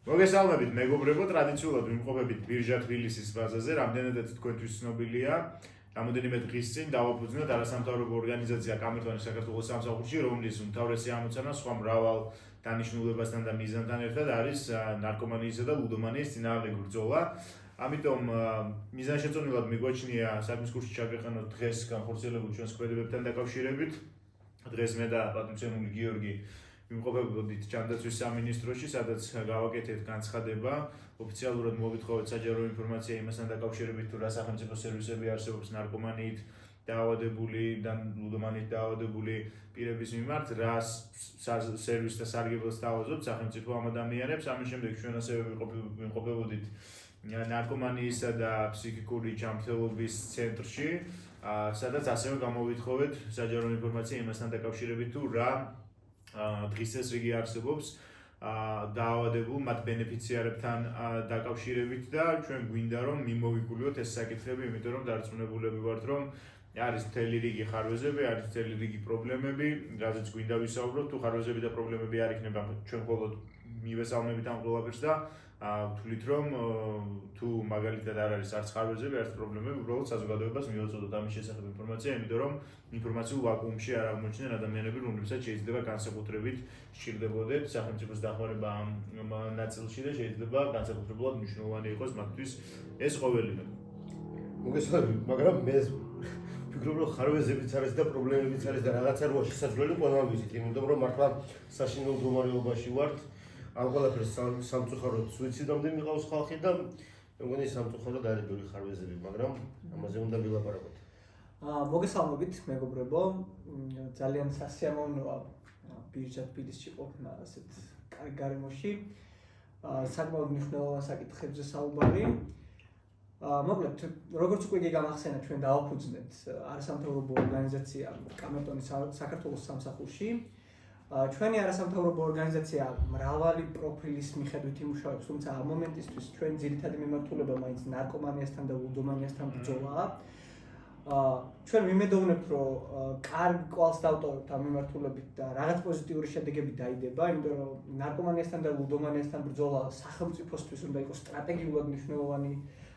მოგესალმებით მეგობრებო, ტრადიციულად ვიმყოფებით ბირჟა თბილისის ბაზაზე, რამდენადაც თქვენთვის ცნობილია, რამოდენიმე დღის წინ დავაფუძნეთ არასამთავრობო ორგანიზაცია კამერტონის საქართველოს სამსახურში, რომლის უმთავრესი ამოცანა სხვა მრავალ დანიშნულებასთან და მიზანთან ერთად არის ნარკომანიისა და ლუდომანიის წინააღმდეგ ბრძოლა. ამიტომ მიზანშეწონილად მიგვაჩნია საქმის კურსში ჩაგეყანოთ დღეს განხორციელებულ ჩვენს ქმედებებთან დაკავშირებით. დღეს მე და პატრიცემული გიორგი ვიმყოფებოდით ჯანდაცვის სამინისტროში, სადაც გავაკეთეთ განცხადება, ოფიციალურად მოვითხოვეთ საჯარო ინფორმაცია იმასთან დაკავშირებით, თუ რა სახელმწიფო სერვისები არსებობს ნარკომანიით დაავადებული და ლუდომანიით დაავადებული პირების მიმართ, რა სერვისს და სარგებელს თავაზობთ სახელმწიფო ამ ადამიანებს. ამის შემდეგ ჩვენ ასევე ვიმყოფებოდით ნარკომანიისა და ფსიქიკური ჯანმრთელობის ცენტრში, სადაც ასევე გამოვითხოვეთ საჯარო ინფორმაცია იმასთან დაკავშირებით, თუ რა დღის წესრიგი არსებობს დაავადებულ მათ ბენეფიციარებთან დაკავშირებით და ჩვენ გვინდა რომ მიმოვიგულიოთ ეს საკითხები, იმიტომ რომ დარწმუნებულები ვართ რომ არის მთელი რიგი ხარვეზები, არის მთელი რიგი პრობლემები, რაზეც გვინდა ვისაუბროთ. თუ ხარვეზები და პრობლემები არ იქნება, ჩვენ მხოლოდ მივესალმებით ამ ყველაფერს და ვთვლით რომ თუ მაგალითად არ არის არც ხარვეზები, არც პრობლემები, უბრალოდ საზოგადოებას მივაწოდოთ ამის შესახებ ინფორმაცია, იმიტომ რომ ინფორმაციულ ვაკუუმში არ აღმოჩნდნენ ადამიანები, რომლებსაც შეიძლება განსაკუთრებით სჭირდებოდეთ სახელმწიფოს დახმარება ამ ნაწილში და შეიძლება განსაკუთრებულად მნიშვნელოვანი იყოს მათთვის ეს ყოველივე. მოგესალმებით, მაგრამ მე ვფიქრობ, რომ ხარვეზებიც არის და პრობლემებიც არის და რაღაცა როა შესაძლებელი ყველამ ვიცით, იმიტომ რომ მართლა საშინაო მდგომარეობაში ვართ. ამ ყველაფერს სამწუხაროდ სუიციდამდე მიყავს ხალხი და მე მგონი სამწუხაროდ არის ბევრი ხარვეზები, მაგრამ ამაზე უნდა ვილაპარაკოთ. მოგესალმებით მეგობრებო, ძალიან სასიამოვნოა ბირჟა თბილისში ყოფნა ასეთ კარგ გარემოში. საკმაოდ მნიშვნელოვან საკითხებზე საუბარი. მოკლედ, როგორც უკვე გამახსენა, ჩვენ დავაფუძნეთ არასამთავრობო ორგანიზაცია კამერტონის საქართველოს სამსახურში. ჩვენი არასამთავრობო ორგანიზაცია მრავალი პროფილის მიხედვით იმუშავებს, თუმცა ამ მომენტისთვის ჩვენ ძირითადი მიმართულება მაინც ნარკომანიასთან და ლუდომანიასთან ბრძოლაა. ჩვენ ვიმედოვნებთ, რომ კარგ კვალს დავტოვებთ ამ მიმართულებით და რაღაც პოზიტიური შედეგები დაიდება, იმიტომ რომ ნარკომანიასთან და ლუდომანიასთან ბრძოლა სახელმწიფოსთვის უნდა იყოს სტრატეგიულად მნიშვნელოვანი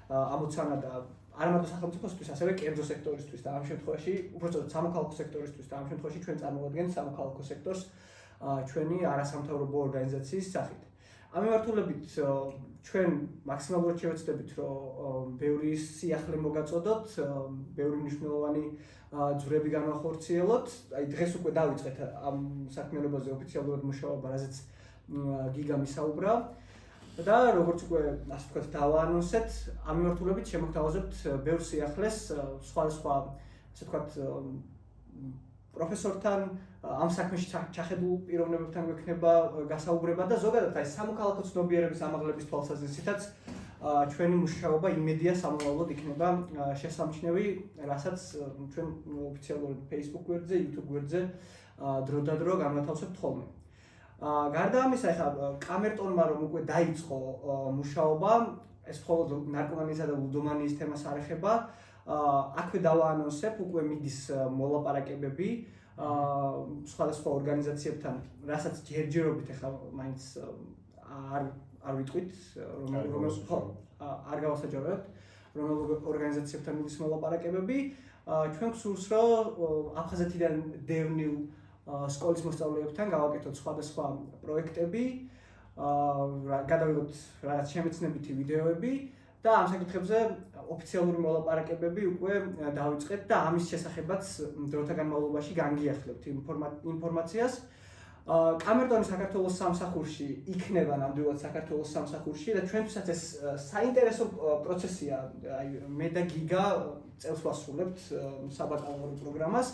ამოცანა და არა მარტო სახელმწიფოსთვის, ასევე კერძო სექტორისთვის და ამ შემთხვევაში, უბრალოდ სამოქალაქო სექტორისთვის და ამ შემთხვევაში ჩვენ წარმოადგენთ სამოქალაქო სექტორს ჩვენი არასამთავრობო ორგანიზაციის სახით. ამ მიმართულებით ჩვენ მაქსიმალურად შევეცდებით, რომ ბევრი სიახლე მოგაწოდოთ, ბევრი მნიშვნელოვანი ძვრები განვახორციელოთ. აი დღეს უკვე დავიწყეთ ამ საქმიანობაზე ოფიციალურად მუშაობა, რაზეც გიგა მისაუბრა. და როგორც უკვე ასე ვთქვათ დავაანონსეთ, ამ მიმართულებით შემოგთავაზებთ ბევრ სიახლეს სხვა ასე ვთქვათ პროფესორთან, ამ საქმეში ჩახედულ პიროვნებებთან გვექნება გასაუბრება და ზოგადად აი სამოქალაქო ცნობიერების ამაღლების თვალსაზრისითაც ჩვენი მუშაობა იმედია სამომავლოდ იქნება შესამჩნევი, რასაც ჩვენ ოფიციალურად Facebook გვერდზე, YouTube გვერდზე დროდადრო განვათავსებთ ხოლმე. გარდა ამისა, ახლა კამერტონმა რომ უკვე დაიწყო მუშაობა, ეს მხოლოდ ნარკომანიისა და ლუდომანიის თემას არ ეხება, აქვე დავაანონსებ, უკვე მიდის მოლაპარაკებები სხვადასხვა ორგანიზაციებთან, რასაც ჯერჯერობით ახლა მაინც არ ვიტყვით, არ გავასაჯაროებთ, რომელ ორგანიზაციებთან მიდის მოლაპარაკებები. ჩვენ გსურს, რომ აფხაზეთიდან დევნილ სკოლის მოსწავლეებთან გავაკეთოთ სხვადასხვა პროექტები, გადავიღოთ რაღაც შემეცნებითი ვიდეოები და ამ საკითხებზე ოფიციალური მოლაპარაკებები უკვე დავიწყეთ და ამის შესახებაც დროთა განმავლობაში განგიახლებთ ინფორმაციას. კამერტონის საქართველოს სამსახურში იქნება ნამდვილად საქართველოს სამსახურში და ჩვენთვისაც ეს საინტერესო პროცესია. აი მე და გიგა წელს ვასრულებთ საბაკალავრო პროგრამას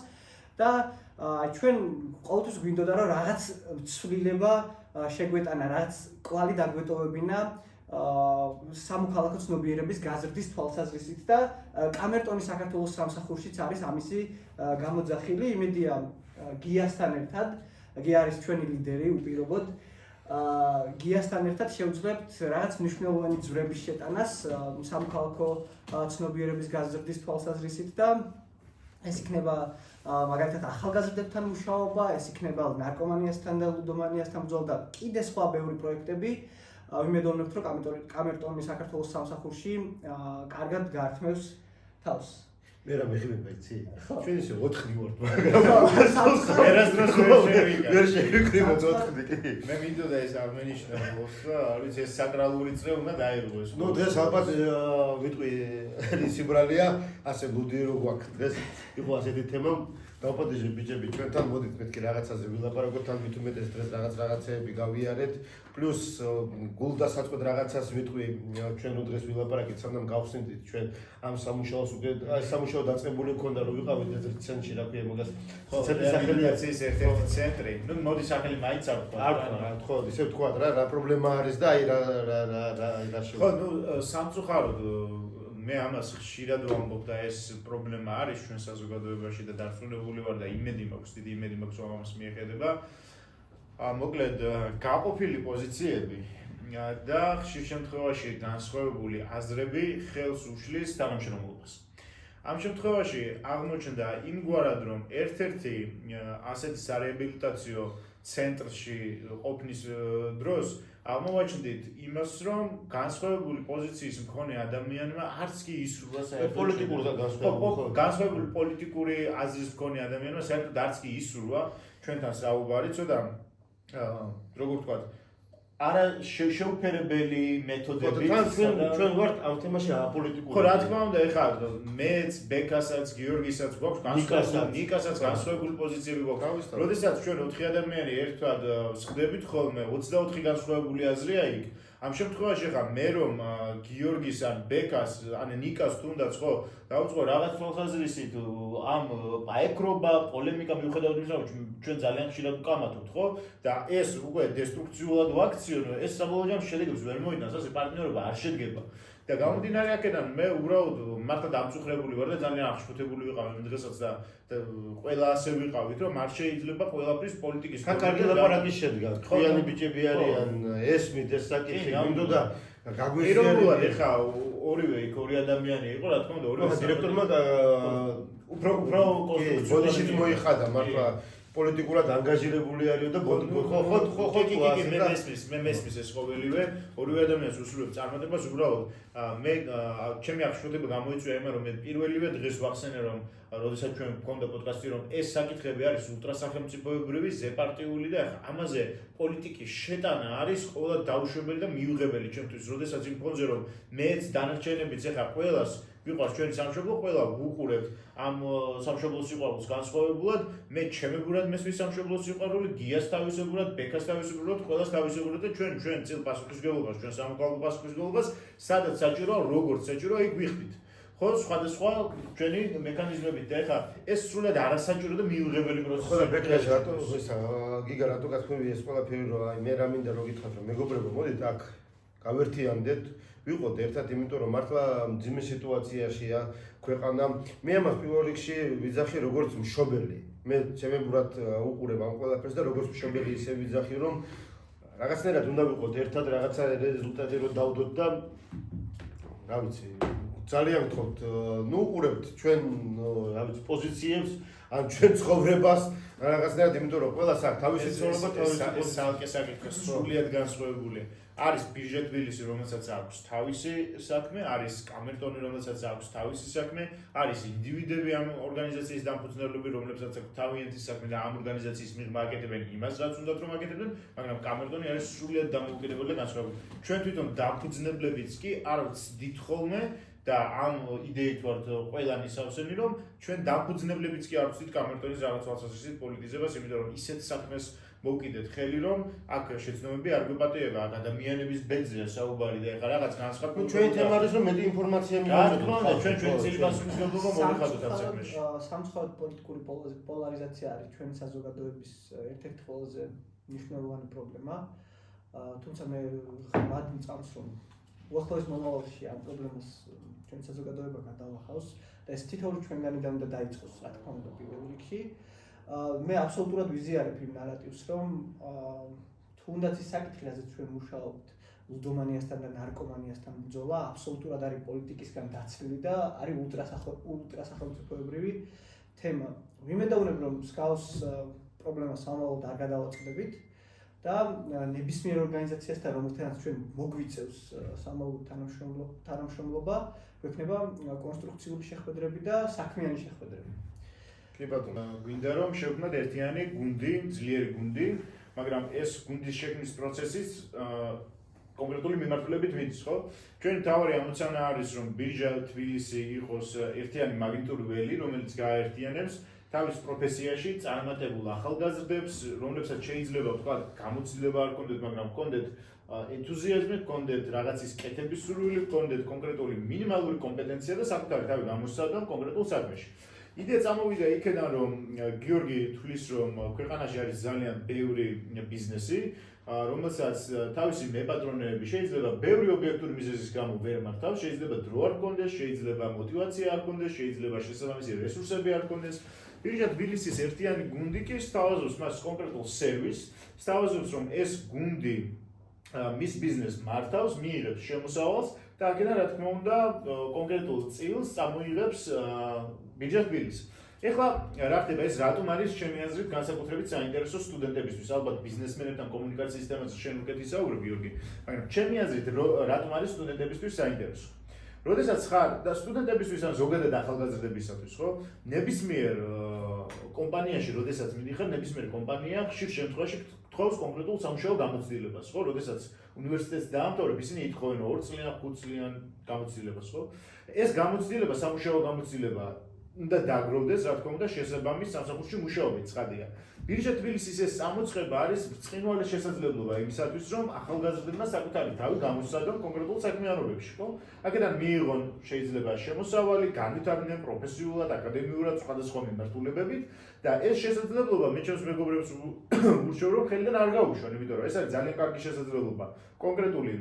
და ჩვენ ყოველთვის გვინდოდა რომ რაღაც ცვლილება შეგვეტანა, რაღაც კვალი დაგვეტოვებინა სამოქალაქო ცნობიერების გაზრდის თვალსაზრისით და კამერტონის საქართველოს სამსახურშიც არის ამისი გამოძახილი. იმედია გიასთან ერთად, გია არის ჩვენი ლიდერი უპირობოდ, გიასთან ერთად შევძლებთ რაღაც მნიშვნელოვანი ძვრების შეტანას სამოქალაქო ცნობიერების გაზრდის თვალსაზრისით და ეს იქნება მაგალითად ახალგაზრდებთან მუშაობა, ეს იქნება ნარკომანიასთან და ლუდომანიასთან ბრძოლა და კიდე სხვა ბევრი პროექტები, ვიმედოვნებთ, რომ კამერტონი საქართველოს სამსახურში კარგად გართმევს თავს. მე რა მეხიბება იცი? ჩვენ ისე 4 ვართ, მაგრამ ერასდროს ვერ შევიკრიბოთ 4 კი. მე მინდოდა ეს არ მენიშნებოს და არ ვიცი ეს საკრალური წრე უნდა დაირღვეს. ნუ დღეს ალბათ ვიტყვი სიბრალია, ასე ლუდი რო გვაქვს დღეს იყო ასეთი თემა დავპატეჟე ბიჭები ჩვენთან მოდით მეთქი რაღაცაზე ვილაპარაკოთ თან მით უმეტეს დღეს რაღაცეები გავიარეთ პლუს გულდასაწყვეტ რაღაცას ვიტყვი ჩვენ რო დღეს ვილაპარაკეთ სანამ გავხსნით ჩვენ ამ სამუშაოს უკვე სამუშაო დაწყებული მქონდა რომ ვიყავით ერთ ცენტრში რა ქვია მაგას წერტისახელიის ერთ-ერთი ცენტრი ნუ მოდი სახელი მაინც არ თქვა ხო ისე თქვა რა პრობლემა არის და აი რა ხო ნუ სამწუხაროდ მე ამას ხშირად ვამბობ და ეს პრობლემა არის ჩვენ საზოგადოებაში და დარწმუნებული ვარ და იმედი მაქვს, დიდი იმედი მაქვს რომ ამას მიეხედება. მოკლედ გაყოფილი პოზიციები და ხშირ შემთხვევაში განსხვავებული აზრები ხელს უშლის თანამშრომლობას. ამ შემთხვევაში აღმოჩნდა იმგვარად რომ ერთ-ერთი ასეთი სარეაბილიტაციო ცენტრში ყოფნის დროს აღმოვაჩნდით იმას, რომ განსხვავებული პოზიციის მქონე ადამიანმა არც კი ისურვა პოლიტიკური განსხვავებული პოლიტიკური აზრის მქონე ადამიანმა საერთოდ არც კი ისურვა ჩვენთან საუბარი, ცოტა როგორ ვთქვათ, არა შეუფერებელი მეთოდებით. ჩვენ ვართ ამ თემაში აპოლიტიკური. ხო, რა თქმა უნდა, ეხლა მეც, ბეკასაც, გიორგისაც გვაქვს განსხვავებული, ნიკასაც განსხვავებული პოზიციები გვაქვს. როდესაც ჩვენ 4 ადამიანი ერთად ვსხდებით ხოლმე, 24 განსხვავებული აზრია იქ. ამ შემთხვევაში ხა მე რომ გიორგის ან ბეკას ან ნიკას თუნდაც ხო დავწყო რაღაც თვალსაზრისით ამ აეკრობა პოლემიკა მიუხედავად იმისა რომ ჩვენ ძალიან ხშირად ვკამათობთ ხო და ეს უკვე დესტრუქციულად ვაქციონო ეს საბოლოო ჯამში შედეგებს ვერ მოიტანს ასე პარტნიორობა არ შედგება და გამომდინარე აქედან მე უბრალოდ მართლა დამწუხრებული ვარ და ძალიან აღშფოთებული ვიყავ იმ დღესაც და ყველა ასე ვიყავით რომ არ შეიძლება ყველაფრის პოლიტიკის კარგი ლაპარაკი შედგა თქვენი ბიჭები არიან ესმით ეს საკითხი მინდოდა გაგვიზიაროთ ეხა ორივე იქ ორი ადამიანი იყო რა თქმა უნდა ორივე დირექტორმა უფრო ბოდიშით მოიხადა მართლა პოლიტიკურად ანგაჟირებული არისო და ხო მე მესმის ეს ყოველივე ორივე ადამიანს უსურვებ წარმატებას უბრალოდ მე ჩემი აღშფოთება გამოიწვია იმან რომ მე პირველივე დღეს ვახსენე რომ როდესაც ჩვენ გვქონდა პოდკასტი რომ ეს საკითხები არის ულტრასახელმწიფოებრივი ზეპარტიული და ამაზე პოლიტიკის შეტანა არის ყველა დაუშვებელი და მიუღებელი ჩვენთვის როდესაც იმ ფონზე რომ მეც დანარჩენებიც ეხა ყველას ვიყვარს ჩვენი სამშობლო ყველა ვუყურებთ ამ სამშობლოს სიყვარულს განსხვავებულად მე ჩემებურად მესმის სამშობლოს სიყვარული გიას თავისებურად ბეკას თავისებურად ყველას თავისებურად და ჩვენ წილ პასუხისმგებლობას ჩვენ სამოქალაქო პასუხისმგებლობას სადაც საჭიროა როგორც საჭიროა იქ ვიხდით ხო სხვადასხვა ჩვენი მექანიზმებით და ეხლა ეს სრულად არასაჭირო და მიუღებელი პროცესია ხო ბეკას რატო ისა გიგა რატო გასწრები ეს ყველაფერი რომ აი მე რა მინდა რომ გითხრათ რომ მეგობრებო მოდით აქ გავერთიანდეთ ვიყოთ ერთად იმიტომ რომ მართლა მძიმე სიტუაციაშია ქვეყანა მე ამას პირველ რიგში ვიძახი როგორც მშობელი მე ჩემებურად უყურებ ამ ყველაფერს და როგორც მშობელი ისე ვიძახი რომ რაღაცნაირად უნდა ვიყოთ ერთად რაღაცა რეზულტატი რომ დავდოთ და რა ვიცი ძალიან გთხოვთ ნუ უყურებთ ჩვენ რა ვიცი პოზიციებს ან ჩვენ ცხოვრებას რაღაცნაირად იმიტომ რომ ყველას აქვს თავისი ცხოვრება თავისი საკითხი სრულიად განსხვავებული არის ბიჟე თბილისი რომელსაც აქვს თავისი საქმე არის კამერტონი რომელსაც აქვს თავისი საქმე არის ინდივიდები ამ ორგანიზაციის დამფუძნებლები რომლებსაც აქვს თავიანთი საქმე და ამ ორგანიზაციის მიღმა აკეთებენ იმას რაც უნდათ რომ აკეთებდნენ მაგრამ კამერტონი არის სრულიად დამოუკიდებელი და განსხვავებული ჩვენ თვითონ დამფუძნებლებიც კი არ ვცდით ხოლმე და ამ იდეით ვართ ყველანი სავსენი რომ ჩვენ დამფუძნებლებიც კი არ ვცდით კამერტონის რაღაც თვალსაზრისით პოლიტიზებას იმიტომ რომ ისეთ საქმეს მოვკიდეთ ხელი რომ აქ შეცდომები არ გვეპატიება აქ ადამიანების ბედზეა საუბარი და ეხლა რაღაც განსხვავებული ჩვენი თემა არის რომ მეტი ინფორმაცია მივიღოთ ჩვენ წილი პასუხისმგებლობა მოვიხადოთ ამ საქმეში სამწუხაროდ პოლიტიკური პოლარიზაცია არის ჩვენი საზოგადოების ერთ-ერთი ყველაზე მნიშვნელოვანი პრობლემა თუმცა მე ხმად მწამს რომ უახლოეს მომავალში ამ პრობლემას ჩვენი საზოგადოება გადაახავს და ეს თითოეული ჩვენგანიდან უნდა დაიწყოს რა თქმა უნდა პირველ რიგში მე აბსოლუტურად ვიზიარებ იმ ნარატივს რომ თუნდაც ის საკითხი რაზეც ჩვენ მუშაობთ ლუდომანიასთან და ნარკომანიასთან ბრძოლა აბსოლუტურად არის პოლიტიკისგან დაცლილი და არის ულტრასახელმწიფოებრივი თემა ვიმედოვნებ რომ მსგავს პრობლემას სამავოდ არ გადავაწყდებით და ნებისმიერ ორგანიზაციასთან რომელთანაც ჩვენ მოგვიწევს სამოუთ თანამშრომლობა გვექნება კონსტრუქციული შეხვედრები და საქმიანი შეხვედრები. კი ბატონო, გვინდა რომ შევქმნათ ერთიანი გუნდი, ძლიერი გუნდი, მაგრამ ეს გუნდის შექმნის პროცესიც კონკრეტული მიმართულებით მიდის, ხო? ჩვენ თავი ამოცანა არის რომ ბირჟა თბილისი იყოს ერთიანი მაგნიტური ველი, რომელიც გააერთიანებს თავის პროფესიაში წარმატებულ ახალგაზრდებს, რომლებსაც შეიძლება ვთქვათ, გამოცდილება არ ჰქონდეთ, მაგრამ ჰქონდეთ ენთუზიაზმი, ჰქონდეთ რაღაცის კეთების სურვილი, ჰქონდეთ კონკრეტული მინიმალური კომპეტენცია და საკუთარი თავი გამოსცადონ კონკრეტულ საქმეში. იდეა წამოვიდა იქიდან, რომ გიორგი თვლის, რომ ქვეყანაში არის ძალიან ბევრი ბიზნესი, რომელსაც თავისი მეპატრონეები შეიძლება ბევრი ობიექტური მიზეზის გამო ვერ მართავს, შეიძლება დრო არ ჰქონდეს, შეიძლება мотивация არ ჰქონდეს, შეიძლება შესაბამისი რესურსები არ ჰქონდეს. ბირჟა თბილისის ერთიანი გუნდი კი სთავაზობს მას კონკრეტულ სერვისს, სთავაზობს რომ ეს გუნდი მის ბიზნესს მართავს, მიიღებს შემოსავალს და აქედან რა თქმა უნდა კონკრეტულ წილს წამოიღებს ბირჟა თბილისი. ეხლა რა ხდება ეს რატომ არის ჩემი აზრით განსაკუთრებით საინტერესო სტუდენტებისთვის, ალბათ ბიზნესმენებთან კომუნიკაციის თემაზე შენ უკეთ ისაუბრებ გიორგი, მაგრამ ჩემი აზრით რატომ არის სტუდენტებისთვის საინტერესო? როდესაც ხარ და სტუდენტებისთვის ან ზოგადად ახალგაზრდებისათვის, ხო? ნებისმიერ კომპანიაში, როდესაც მიდიხარ, ნებისმიერ კომპანია ხშირ შემთხვევაში გთხოვს კონკრეტულ სამუშაო გამოცდილებას, ხო? როდესაც უნივერსიტეტს დაამთავრებ, ისინი ითხოვენ 2 წლიან, 5 წლიან გამოცდილებას, ხო? ეს გამოცდილება, სამუშაო გამოცდილება უნდა დაგროვდეს, რა თქმა უნდა, შესაბამის სამსახურში მუშაობით ცხადია. ბირჟა თბილისის ეს წამოწყება არის ბრწყინვალე შესაძლებლობა იმისათვის, რომ ახალგაზრდებმა საკუთარი თავი გამოსცადონ კონკრეტულ საქმიანობებში, ხო? აქედან მიიღონ შეიძლება შემოსავალი, განვითარდნენ პროფესიულად, აკადემიურად, სხვადასხვა მიმართულებებით და ეს შესაძლებლობა მე ჩემს მეგობრებს ვურჩევ, რომ ხელიდან არ გაუშვან, იმიტომ რომ ეს არის ძალიან კარგი შესაძლებლობა კონკრეტული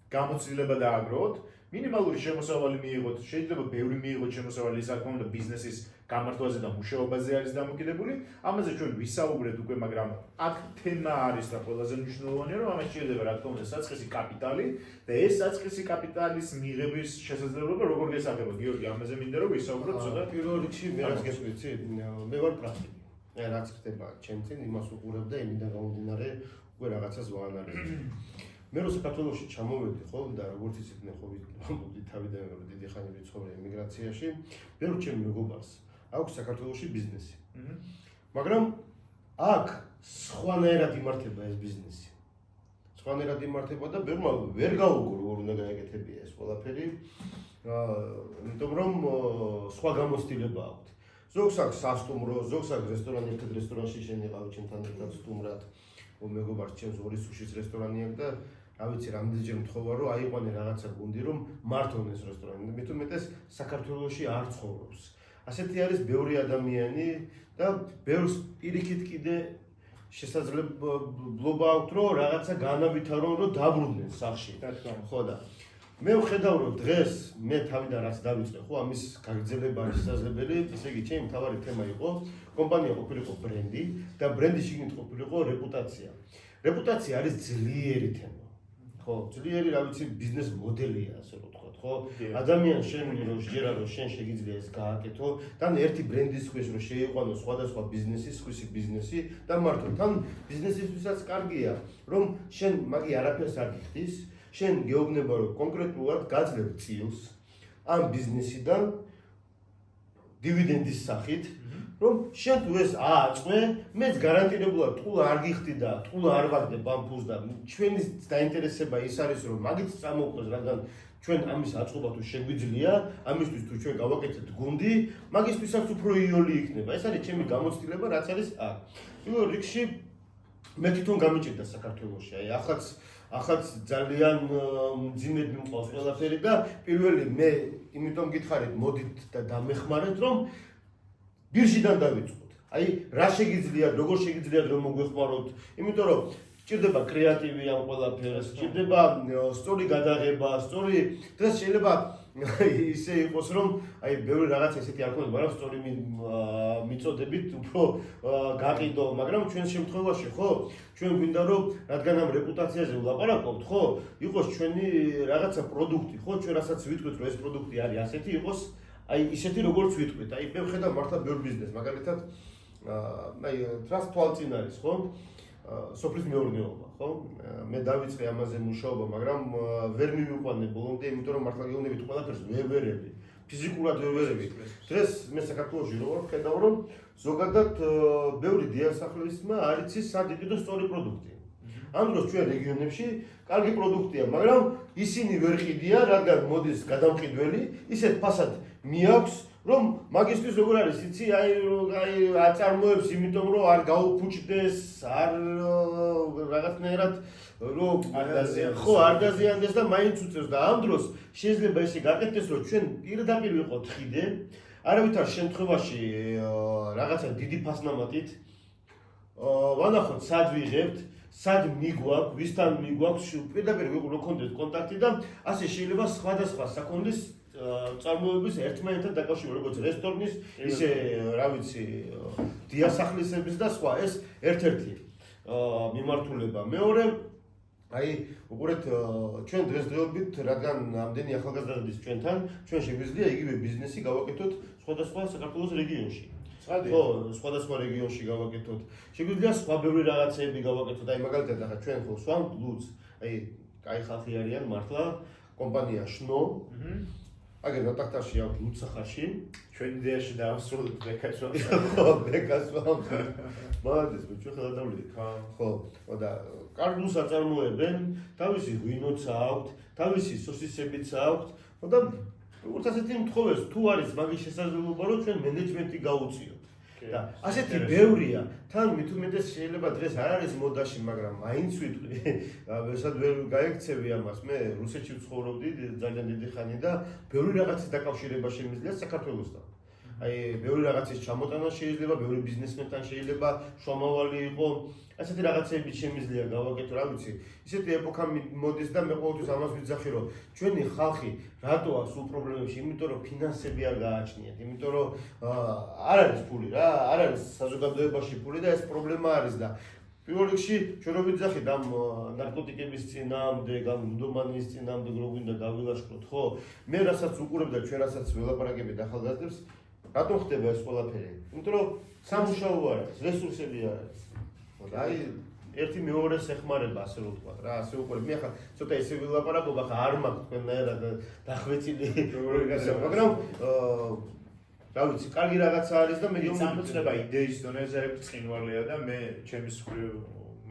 გამოცდილება დააგროვოთ. მინიმალური შემოსავალი მიიღოთ, შეიძლება ბევრი მიიღოთ შემოსავალი, ის რა თქმა უნდა ბიზნესის გამართვაზე და მუშაობაზე არის დამოკიდებული. ამაზე ჩვენ ვისაუბრეთ უკვე, მაგრამ აქ თემა არის და ყველაზე მნიშვნელოვანია, რომ ამას შეიძლება რა თქმა უნდა საწყისი კაპიტალი და ეს საწყისი კაპიტალის მიღების შესაძლებლობა როგორ გესახება, გიორგი, ამაზე მინდა რომ ვისაუბროთ ცოტა. პირველ რიგში მე რაც გეტყვი, მე ვარ პრაქტიკი. რაც ხდება ჩემ წინ, იმას უყურებ და იმიდან გამომდინარე უკვე რაღაცას ვაანალიზებ. მე რო საქართველოში ჩამოვედი, ხო, და როგორც იცით, მე ხო ვიდი თავიდან რომ დიდი ხანი ვიცხოვრე ემიგრაციაში, ბევრ ჩემ მეგობარს აქვს საქართველოში ბიზნესი. მაგრამ აქ სხვანაირად იმართება ეს ბიზნესი. სხვანაირად იმართება და ბევრმა ვერ გაუგო როგორ უნდა გაეკეთებია ეს ყველაფერი. იმიტომ რომ სხვა გამოცდილება აქვთ. ზოგს აქვს სასტუმრო, ზოგს აქვს რესტორანი, ერთ რესტორანში შენიყავ ჩემთან ერთად სტუმრად. მეგობარს ჩემს ორი სუშის რესტორანი აქვს და რა ვიცი, რამდენჯერ მთხოვა რომ აიყვანე რაღაცა გუნდი რომ მართონ ეს რესტორანი. მით უმეტეს საქართველოში არ ცხოვრობს. ასეთი არის ბევრი ადამიანი და ბევრს პირიქით კიდე შესაძლებლობა აქვს რომ რაღაცა განავითარონ რომ დაბრუნდნენ სახში. ხო და მე ვხედავ რომ დღეს მე თავიდან რაც დავიწყე, ხო, ამის გაგრძელება არის შესაძლებელი, ესე იგი ჩემი მთავარი თემა იყო კომპანია ყოფილიყო ბრენდი და ბრენდის შიგნით ყოფილიყო რეპუტაცია. რეპუტაცია არის ძლიერი თემა. ხო, ძლიერი, რა ვიცი, ბიზნეს მოდელია, ასე რომ ვთქვათ, ხო? ადამიანს შემიძლია რომ შეჯერა რომ შენ შეგიძლია ეს გააკეთო, თან ერთი ბრენდის ქვეშ რომ შეიყვანო სხვადასხვა ბიზნესის, სხვისი ბიზნესი და მართლა თან ბიზნესისთვისაც კარგია, რომ შენ მაგი არაფერს არ გიხდის, შენ გეუბნება რომ კონკრეტულად გაძლევ წილს ამ ბიზნესიდან დივიდენდის სახით, რომ შენ თუ ეს ააწყვე, მეც გარანტირებულად ტყუილ არ გიხდი და ტყუილ არ ვაგდებ ამ ფულს და ჩვენი დაინტერესება ის არის რომ მაგით წამოვყვეს, რადგან ჩვენ ამის აწყობა თუ შეგვიძლია, ამისთვის თუ ჩვენ გავაკეთებთ გუნდი, მაგისთვისაც უფრო იოლი იქნება. ეს არის ჩემი გამოცდილება, რაც არის აქ. პირველ რიგში მე თვითონ გამიჭირდა საქართველოში, აი ახაც ძალიან მძიმედ მიმყავს ყველაფერი და პირველი მე იმიტომ გითხარით მოდით და დამეხმარეთ რომ ბირჟიდან დავიწყოთ. აი რა შეგიძლიათ, როგორ შეგიძლიათ რომ მოგვეხმაროთ, იმიტომ რომ სჭირდება კრეატივი ამ ყველაფერს, სჭირდება სწორი გადაღება, სწორი დღეს შეიძლება ისე იყოს რომ აი ბევრი რაღაც ესეთი არ ქონდეს, მაგრამ სწორი მიწოდებით უფრო გაყიდო, მაგრამ ჩვენს შემთხვევაში ხო, ჩვენ გვინდა რომ რადგან ამ რეპუტაციაზე ვლაპარაკობთ, ხო, იყოს ჩვენი რაღაცა პროდუქტი, ხო, ჩვენ რასაც ვიტყვით რომ ეს პროდუქტი არის ასეთი, იყოს აი ისეთი როგორც ვიტყვით. აი მე ვხედავ მართლა ბევრ ბიზნესს, მაგალითად აი ტრანსპორტ წინ არის, ხო? სოფლის მეურნეობა, ხო? მე დავიწყე ამაზე მუშაობა, მაგრამ ვერ მივიყვანე ბოლომდე, იმიტომ რომ მართლა გეუბნებით ყველაფერს ვებერები, ფიზიკურად ვებერები. დღეს მე საქართველოში რო ვარ, ხედავ რომ ზოგადად ბევრი დიასახლისმა არ იცის სად იყიდოს სწორი პროდუქტი. ამ დროს ჩვენ რეგიონებში კარგი პროდუქტია, მაგრამ ისინი ვერ ყიდიან, რადგან მოდის გადამყიდველი, ისეთ ფასად მიაქვს, რომ მაგისტრის როგორ არის, იცი, აი აწარმოებს, იმიტომ რომ არ გაუფუჭდეს, არ რაღაცნაირად რომ არ დაზიანდეს და მაინც უწევს და ამ დროს შეიძლება ისე გაკეთდეს, რომ ჩვენ პირდაპირ ვიყოთ ხიდე, არავითარ შემთხვევაში რაღაცა დიდი ფასნამატით ვანახოთ სად ვიღებთ, სად მიგვაქვს, ვისთან მიგვაქვს, პირდაპირ ვიყოთ კონტაქტი და ასე შეიძლება სხვადასხვა საქონლის წარმოების ერთმანეთთან დაკავშირებული, როგორც რესტორნის, ისე, რა ვიცი, დიასახლისების და სხვა, ეს ერთ-ერთი მიმართულება. მეორე, აი, უყურეთ, ჩვენ დღესდღეობით, რადგან ამდენი ახალგაზრდების ჩვენთან, ჩვენ შეგვიძლია იგივე ბიზნესი გავაკეთოთ სხვადასხვა საქართველოს რეგიონში. ხო, სხვადასხვა რეგიონში გავაკეთოთ. შეგვიძლია სხვა ბევრი რაღაცეები გავაკეთოთ. აი, მაგალითად, ახლა ჩვენ ხო სვამთ ლუც. აი, კაი ხალხი არიან მართლა, კომპანია შნო. აგერ ნატახტაში აქვს ლუცახაში. ჩვენ იდეაში დავასრულეთ ბეკას ვამს. ხო, ბეკას ვამს. მადლობთ, ჩვენ ხელა დავლიდით. ხო, და კარგულს აწარმოებენ, თავისი ღვინოც აქვთ, თავისი სოსისებიც აქვთ. და როგორც ასეთი მთხოვეს, თუ არის მაგის შესაძლებლობა, რომ ჩვენ მენეჯმენტი გაუწიოთ. და ასეთი ბევრია, თან მით უმეტეს შეიძლება დღეს არ არის მოდაში, მაგრამ მაინც ვიტყვი, ვესაც ვერ გაიქცევი ამას. მე რუსეთში ვცხოვრობდი ძალიან დიდი ხანი და ბევრი რაღაცის დაკავშირება შემიძლია საქართველოსთან. აი, ბევრი რაღაცის ჩამოტანა შეიძლება, ბევრი ბიზნესმენთან შეიძლება შუამავალი იყო. ასეთი რაღაცები შემიძლია გავაკეთო, რა ვიცი. ისეთი ეპოქა მოდის და მე ყოველთვის ამას ვიძახი, რომ ჩვენი ხალხი რატოა სულ პრობლემებში, იმიტომ რომ ფინანსები არ გააჩნიათ, იმიტომ რომ არ არის ფული რა, არ არის საზოგადოებაში ფული და ეს პრობლემა არის და პირველ რიგში ჩვენ რო ვიძახით ამ ნარკოტიკების წინააღმდეგ, ამ ლუდომანიის წინააღმდეგ რო გვინდა გავილაშქროთ, ხო? მე რასაც უყურებ და ჩვენ რასაც ველაპარაკებით ახალგაზრდებს, რატომ ხდება ეს ყველაფერი? იმიტომ რომ სამუშაო არ არის, რესურსები არ არის. აი, ერთი მეორეს ეხმარება, ასე რომ ვთქვა რა, ასე უყურებ. მე ახლა ცოტა ისე ვილაპარაკობ, ახლა არ მაქვს თქვენნაირად დახვეწილი, მაგრამ რა ვიცი, კარგი რაღაცა არის და მე სამწუხაროდ იდეის დონეზე წინვალეა და მე ჩემის მხრივ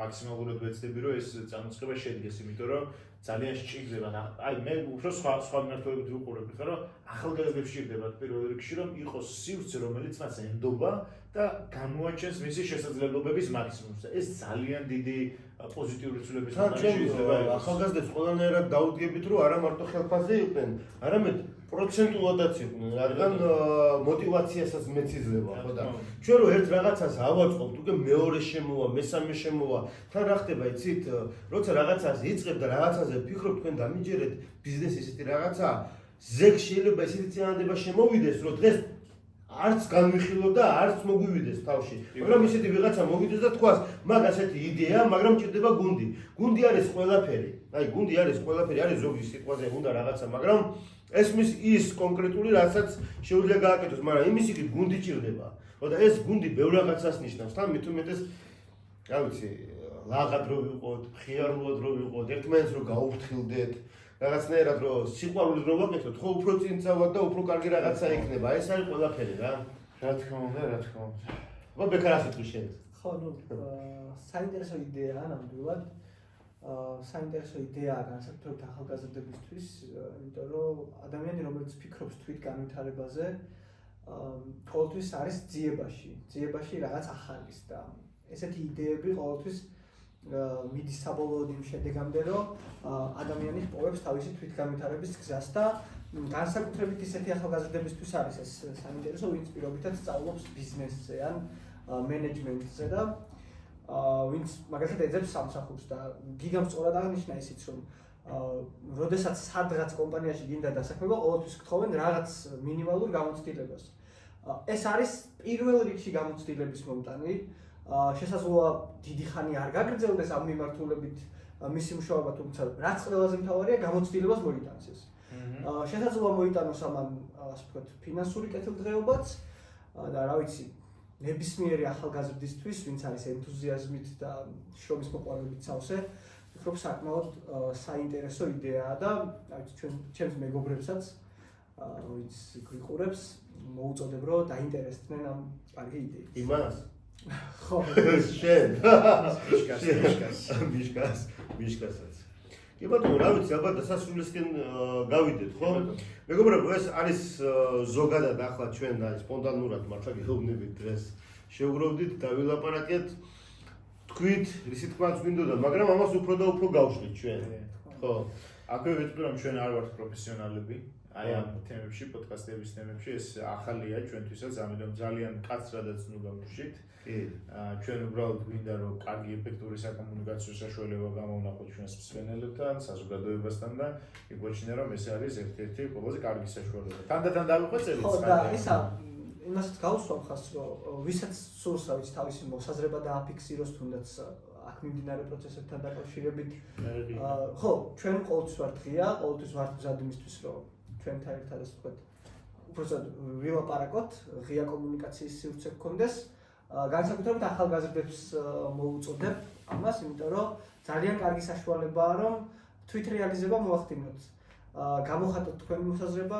მაქსიმალურად ვეცდები, რომ ეს წამოწყება შედგეს, იმიტომ რომ ძალიან სჭირდება. აი, მე უფრო სხვა მიმართულებით ვუყურებ, ხარ რომ ახალგაზრდებს სჭირდებათ პირველ რიგში, რომ იყოს სივრცე, რომელიც მას ენდობა და გამოაჩენს მისი შესაძლებლობების მაქსიმუმს. ეს ძალიან დიდი პოზიტიური ცვლილების შეიძლება ახალგაზრდებს ყველანაირად დაუდგებით, რომ არა მარტო ხელფასზე იყვნენ, არამედ პროცენტულადაც იყვნენ, რადგან мотиваციასაც მეც იძლევა, ხო და ჩვენ რო ერთ რაღაცას ავაწყობთ, უკვე მეორე შემოვა, მესამე შემოვა, თან რა ხდება, იცით, როცა რაღაცას იწყებ და რაღაცაზე ფიქრობ, თქვენ დამიჯერეთ ბიზნესი ესეთი რაღაცა, ზეგ შეიძლება ესეთი წინადადება შემოვიდეს, რომ დღეს არც განვიხილო და არც მოგვივიდეს თავში. მაგრამ ისეთი ვიღაცა მოვიდეს და თქვას, მაგ ასეთი იდეა, მაგრამ ჭირდება გუნდი. გუნდი არის ყველაფერი. აი, გუნდი არის ყველაფერი, არის ზოგი სიტყვაზე უნდა რაღაცა, მაგრამ ესმის ის კონკრეტული რასაც შეუძლია გააკეთოს, მაგრამ იმის იქით გუნდი ჭირდება. ხო და ეს გუნდი ბევრ რაღაცას ნიშნავს. თან მით უმეტეს, რა ვიცი, ლაღად რო ვიყოთ, ხიარულად რო ვიყოთ, ერთმანეთს რო გაუფრთხილდეთ. რაღაცნაირად რომ სიყვარულით რო ვაკეთოთ, ხო უფრო წინწავად და უფრო კარგი რაღაცა იქნება. ეს არის ყველაფერი რა. რა თქმა უნდა, რა თქმა უნდა. აბა ბეკარასი თუ შენ. ხო, ნუ საინტერესო იდეაა ნამდვილად. საინტერესო იდეაა განსაკუთრებით ახალგაზრდებისთვის, იმიტომ რომ ადამიანი, რომელიც ფიქრობს თვით განვითარებაზე, ყოველთვის არის ძიებაში რაღაც ახალის და ესეთი იდეები ყოველთვის მიდის საბოლოოდ იმ შედეგამდე, რომ ადამიანი პოვებს თავისი თვითგანვითარების გზას და განსაკუთრებით ისეთი ახალგაზრდებისთვის არის ეს საინტერესო, ვინც პირობითად სწავლობს ბიზნესზე ან მენეჯმენტზე და ვინც მაგალითად ეძებს სამსახურს და გიგამ სწორად აღნიშნა ისიც, რომ როდესაც სადღაც კომპანიაში გინდა დასაქმება, ყოველთვის გთხოვენ რაღაც მინიმალურ გამოცდილებას. ეს არის პირველ რიგში გამოცდილების მომტანი. შესაძლოა დიდი ხანი არ გაგრძელდეს ამ მიმართულებით მისი მუშაობა, თუმცა რაც ყველაზე მთავარია გამოცდილებას მოიტანს ეს. შესაძლოა მოიტანოს ამან, ასე ვთქვათ, ფინანსური კეთილდღეობაც და რა ვიცი, ნებისმიერი ახალგაზრდისთვის, ვინც არის ენთუზიაზმით და შრომის მოყვარებით სავსე, ვფიქრობ საკმაოდ საინტერესო იდეაა და ჩემს მეგობრებსაც ვინც გვიყურებს მოუწოდებ რომ დაინტერესდნენ ამ კარგი იდეით. იმას ხო, შენ მიშკას. მიშკასაც. კი ბატონო, რა ვიცი, ალბათ დასასრულისკენ გავიდეთ, ხო? მეგობრებო, ეს არის ზოგადად ახლა ჩვენ და სპონტანურად მართლა გეუბნებით დღეს. შევგროვდით, დავილაპარაკეთ. თქვით, რისი თქმაც გვინდოდა, მაგრამ ამას უფრო და უფრო გავშლით ჩვენ. ხო. აქვე ვიტყვი რომ ჩვენ არ ვართ პროფესიონალები. აი ამ თემებში, პოდკასტების თემებში ეს ახალია ჩვენთვისაც, ამიტომ ძალიან კაცრად ცნობა ვშით. ჩვენ უბრალოდ გვინდა რომ კარგი ეფექტური საკომუნიკაციო საშუალება გამოვნახოთ ჩვენს მსმენელებთან, საზოგადოებასთან და იგვაჩნია რომ ეს არის ერთ-ერთი ყველაზე კარგი საშუალება. თანდათან დავიხვეწებით. ხო და ისა იმასაც გავუსვამ ხას რომ ვისაც სურს რა ვიცი თავისი მოსაზრება დააფიქსიროს თუნდაც აქ მიმდინარე პროცესებთან დაკავშირებით. ხო, ჩვენ ყოველთვის ვართ ღია, ყოველთვის ვართ მზად იმისთვის რომ ჩვენთან ერთად ასე ვთქვათ, უბრალოდ ვილაპარაკოთ, ღია კომუნიკაციის სივრცე გქონდეს. განსაკუთრებით ახალგაზრდებს მოუწოდებ ამას, იმიტომ რომ ძალიან კარგი საშუალებაა რომ თვითრეალიზება მოახდინოთ. გამოხატოთ თქვენი მოსაზრება,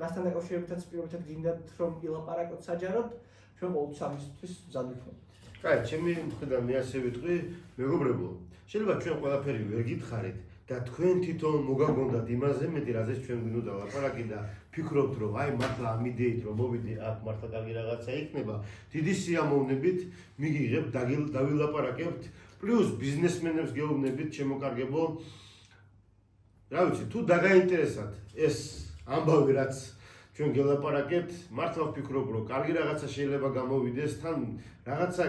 რასთან დაკავშირებითაც პირობითად გინდათ რომ ილაპარაკოთ საჯაროდ, ჩვენ ყოველთვის ამისთვის მზად ვიქნებით. კაი, ჩემი მხრიდან მე ასე ვიტყვი, მეგობრებო, შეიძლება ჩვენ ყველაფერი ვერ გითხარით და თქვენ თვითონ მოგაგონდათ იმაზე მეტი, რაზეც ჩვენ გვინდოდა ლაპარაკი და ფიქრობთ რომ აი მართლა ამ იდეით რომ მოვიდი აქ მართლა კარგი რაღაცა იქნება, დიდი სიამოვნებით მიგიღებთ, დავილაპარაკებთ, პლუს ბიზნესმენებს გეუბნებით, შემოკარგებო. რა ვიცი, თუ დაგაინტერესათ ეს ამბავი რაც ჩვენ გელაპარაკებთ, მართლა ვფიქრობ რომ კარგი რაღაცა შეიძლება გამოვიდეს, თან რაღაცა,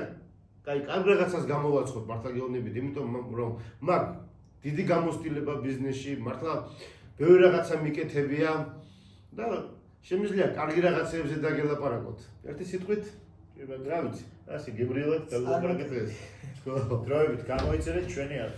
აი კარგი რაღაცას გამოვაცხოთ, მართლა გეუბნებით, იმიტომ რომ მაგ დიდი გამოცდილება ბიზნესში, მართლა ბევრი რაღაცა მიკეთებია და შემიძლია კარგი რაღაცებზე დაგელაპარაკოთ. ერთი სიტყვით, რა ვიცი, ასე გებრიელად დაგელაპარაკეთ ეს. დროებით გამოიწერეთ ჩვენი არ.